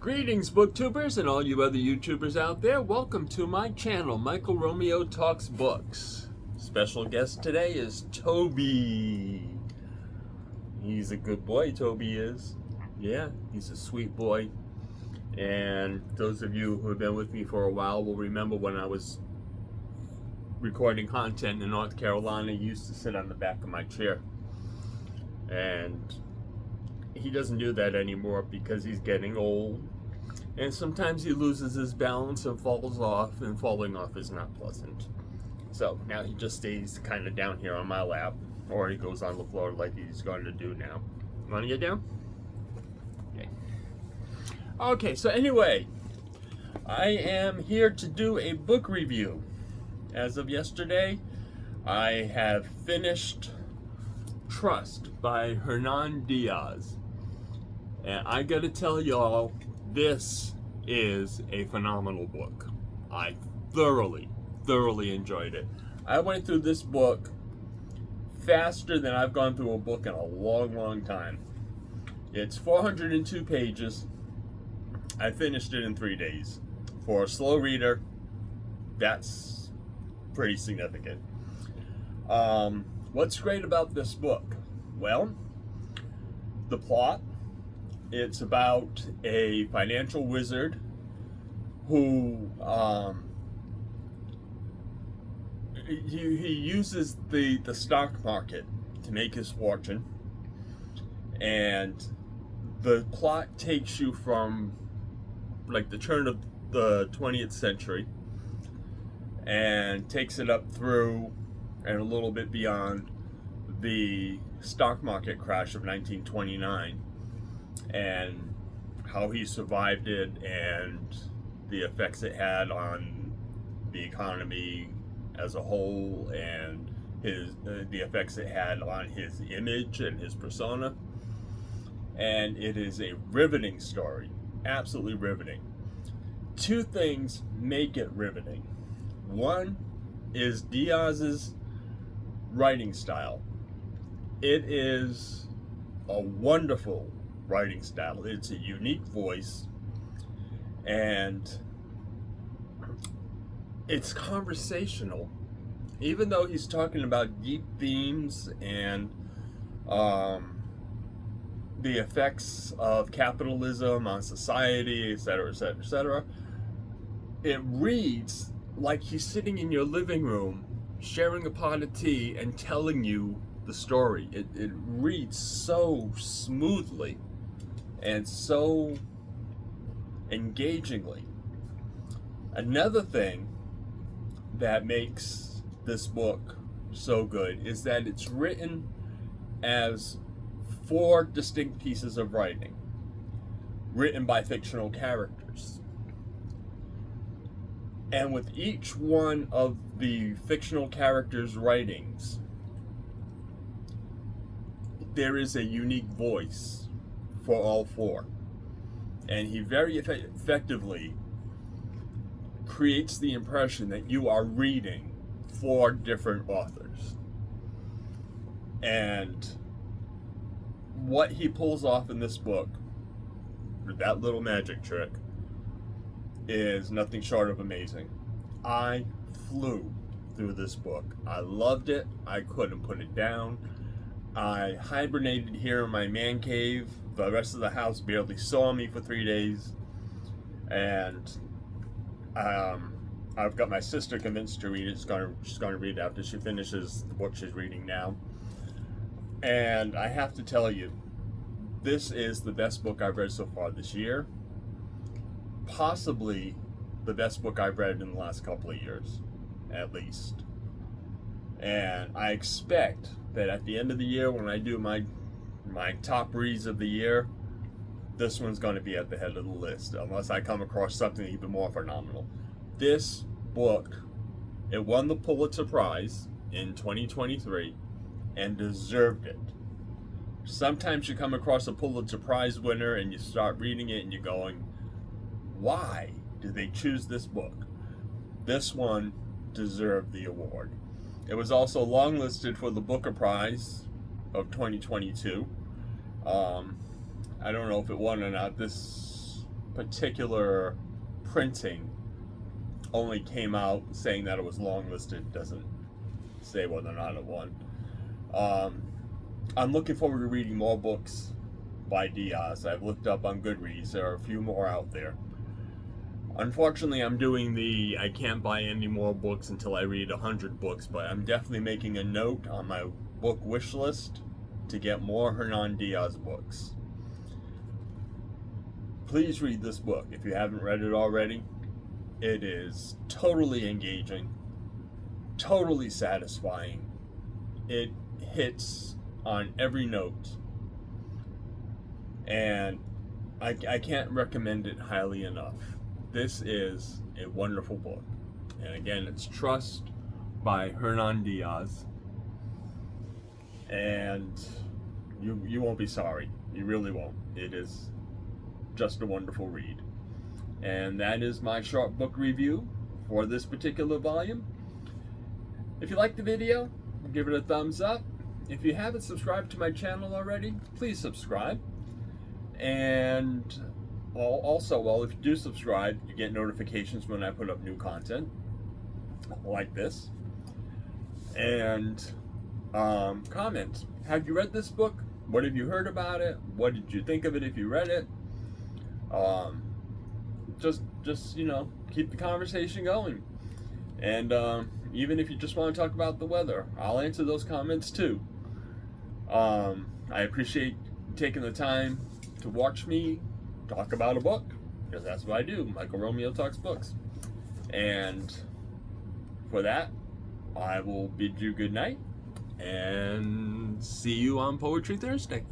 Greetings, booktubers, and all you other YouTubers out there. Welcome to my channel, Michael Romeo Talks Books. Special guest today is Toby. He's a good boy, Toby is. Yeah, he's a sweet boy. And those of you who have been with me for a while will remember when I was recording content in North Carolina, he used to sit on the back of my chair. And he doesn't do that anymore because he's getting old, and sometimes he loses his balance and falls off, and falling off is not pleasant. So now he just stays kind of down here on my lap, or he goes on the floor like he's going to do now. Want to get down? Okay, so anyway, I am here to do a book review. As of yesterday, I have finished Trust by Hernan Diaz. And I gotta tell y'all, this is a phenomenal book. I thoroughly enjoyed it. I went through this book faster than I've gone through a book in a long time. It's 402 pages. I finished it in 3 days. For a slow reader, that's pretty significant. What's great about this book? Well, the plot. It's about a financial wizard who he uses the stock market to make his fortune, and the plot takes you from like the turn of the 20th century and takes it up through and a little bit beyond the stock market crash of 1929. And how he survived it and the effects it had on the economy as a whole, and the effects it had on his image and his persona. And it is a riveting story, absolutely riveting. Two things make it riveting. One is Diaz's writing style. It is a wonderful writing style. It's a unique voice, and it's conversational. Even though he's talking about deep themes and the effects of capitalism on society, etc., it reads like he's sitting in your living room, sharing a pot of tea, and telling you the story. It reads so smoothly and so engagingly. Another thing that makes this book so good is that it's written as 4 distinct pieces of writing, written by fictional characters. And with each one of the fictional characters' writings, there is a unique voice for all 4, and he very effectively creates the impression that you are reading 4 different authors. And what he pulls off in this book, that little magic trick, is nothing short of amazing. I flew through this book. I loved it. I couldn't put it down. I hibernated here in my man cave. The rest of the house barely saw me for 3 days. And I've got my sister convinced to read it. She's going to read it after she finishes the book she's reading now. And I have to tell you, this is the best book I've read so far this year. Possibly the best book I've read in the last couple of years, at least. And I expect that at the end of the year, when I do my top reads of the year, this one's going to be at the head of the list, unless I come across something even more phenomenal. This book, it won the Pulitzer Prize in 2023 and deserved it. Sometimes you come across a Pulitzer Prize winner and you start reading it and you're going, why did they choose this book? This one deserved the award. It was also longlisted for the Booker Prize of 2022. I don't know if it won or not. This particular printing only came out saying that it was longlisted. Doesn't say whether or not it won. I'm looking forward to reading more books by Diaz. I've looked up on Goodreads. There are a few more out there. Unfortunately, I'm doing I can't buy any more books until I read 100 books, but I'm definitely making a note on my book wish list to get more Hernan Diaz books. Please read this book if you haven't read it already. It is totally engaging, totally satisfying. It hits on every note, and I can't recommend it highly enough. This is a wonderful book. And again, it's Trust by Hernan Diaz. And you won't be sorry. You really won't. It is just a wonderful read. And that is my short book review for this particular volume. If you liked the video, give it a thumbs up. If you haven't subscribed to my channel already, please subscribe. And also, if you do subscribe, you get notifications when I put up new content like this. And comment. Have you read this book? What have you heard about it? What did you think of it if you read it? Just keep the conversation going. And even if you just want to talk about the weather, I'll answer those comments too. I appreciate taking the time to watch me talk about a book, because that's what I do. Michael Romeo talks books. And for that, I will bid you good night and see you on Poetry Thursday.